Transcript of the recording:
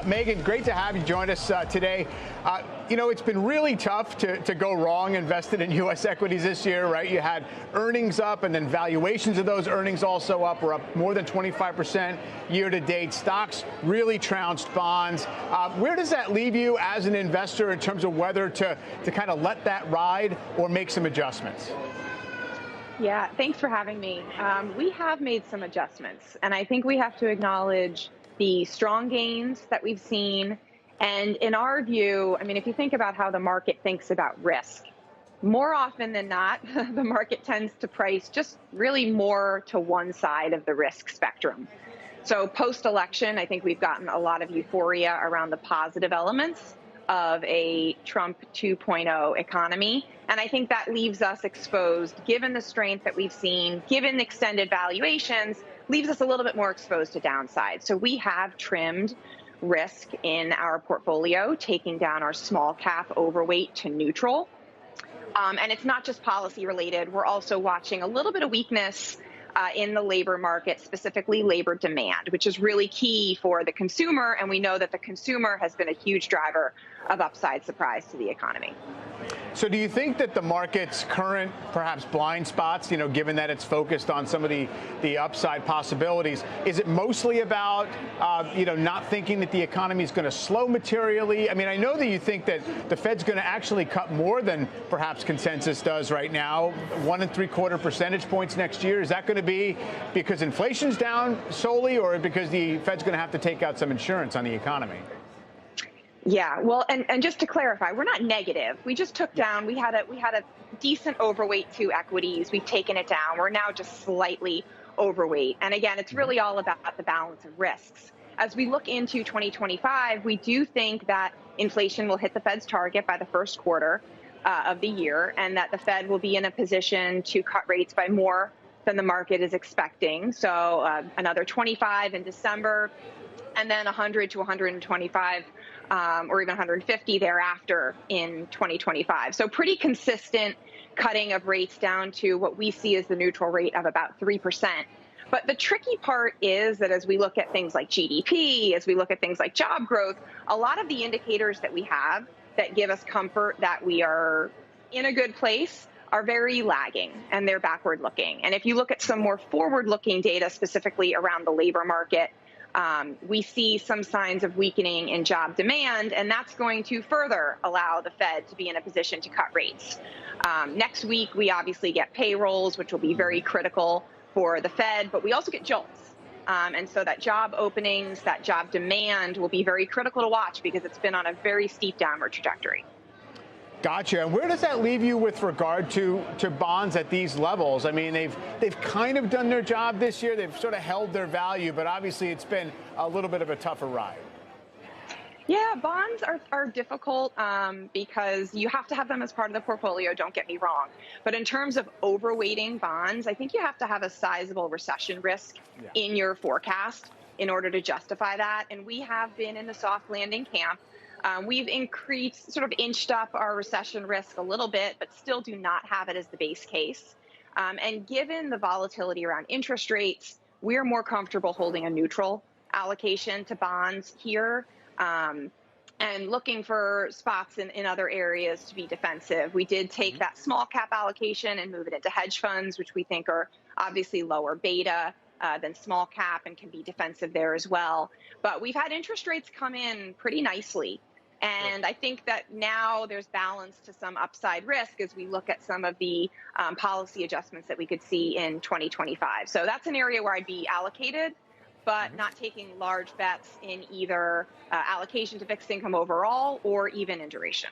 Meghan, great to have you join us today. You know, it's been really tough to go wrong invested in U.S. equities this year, right? You had earnings up and then valuations of those earnings also up. We're up more than 25% year to date. Stocks really trounced bonds. Where does that leave you as an investor in terms of whether to kind of let that ride or make some adjustments? Yeah, thanks for having me. We have made some adjustments, and I think we have to acknowledge the strong gains that we've seen. And in our view, I mean, if you think about how the market thinks about risk, more often than not, the market tends to price just really more to one side of the risk spectrum. So post-election, I think we've gotten a lot of euphoria around the positive elements of a Trump 2.0 economy. And I think that leaves us exposed, given the strength that we've seen, given extended valuations, leaves us a little bit more exposed to downside. So we have trimmed risk in our portfolio, taking down our small cap overweight to neutral. And it's not just policy related. We're also watching a little bit of weakness in the labor market, specifically labor demand, which is really key for the consumer. And we know that the consumer has been a huge driver of upside surprise to the economy. So do you think that the market's current, perhaps blind spots, you know, given that it's focused on some of the upside possibilities, is it mostly about, you know, not thinking that the economy is going to slow materially? I mean, I know that you think that the Fed's going to actually cut more than perhaps consensus does right now, 1.75 percentage points next year. Is that going to be because inflation's down solely, or because the Fed's going to have to take out some insurance on the economy? Yeah, well, and just to clarify, we're not negative. We just took down, we had a decent overweight to equities. We've taken it down. We're now just slightly overweight. And again, it's really all about the balance of risks. As we look into 2025, we do think that inflation will hit the Fed's target by the first quarter of the year, and that the Fed will be in a position to cut rates by more than the market is expecting. So another 25 in December, and then 100 to 125 or even 150 thereafter in 2025. So pretty consistent cutting of rates down to what we see as the neutral rate of about 3%. But the tricky part is that as we look at things like GDP, as we look at things like job growth, a lot of the indicators that we have that give us comfort that we are in a good place are very lagging, and they're backward looking. And if you look at some more forward looking data, specifically around the labor market, we see some signs of weakening in job demand, and that's going to further allow the Fed to be in a position to cut rates. Next week, we obviously get payrolls, which will be very critical for the Fed, but we also get jobs. And so that job openings, that job demand will be very critical to watch because it's been on a very steep downward trajectory. Gotcha. And where does that leave you with regard to bonds at these levels? I mean, they've kind of done their job this year. They've sort of held their value, but obviously it's been a little bit of a tougher ride. Yeah, bonds are difficult because you have to have them as part of the portfolio, don't get me wrong. But in terms of overweighting bonds, I think you have to have a sizable recession risk in your forecast in order to justify that. And we have been in the soft landing camp. We've increased, sort of inched up our recession risk a little bit, but still do not have it as the base case. And given the volatility around interest rates, we're more comfortable holding a neutral allocation to bonds here and looking for spots in other areas to be defensive. We did take that small cap allocation and move it into hedge funds, which we think are obviously lower beta than small cap and can be defensive there as well. But we've had interest rates come in pretty nicely. And I think that now there's balance to some upside risk as we look at some of the policy adjustments that we could see in 2025. So that's an area where I'd be allocated, but not taking large bets in either allocation to fixed income overall or even in duration.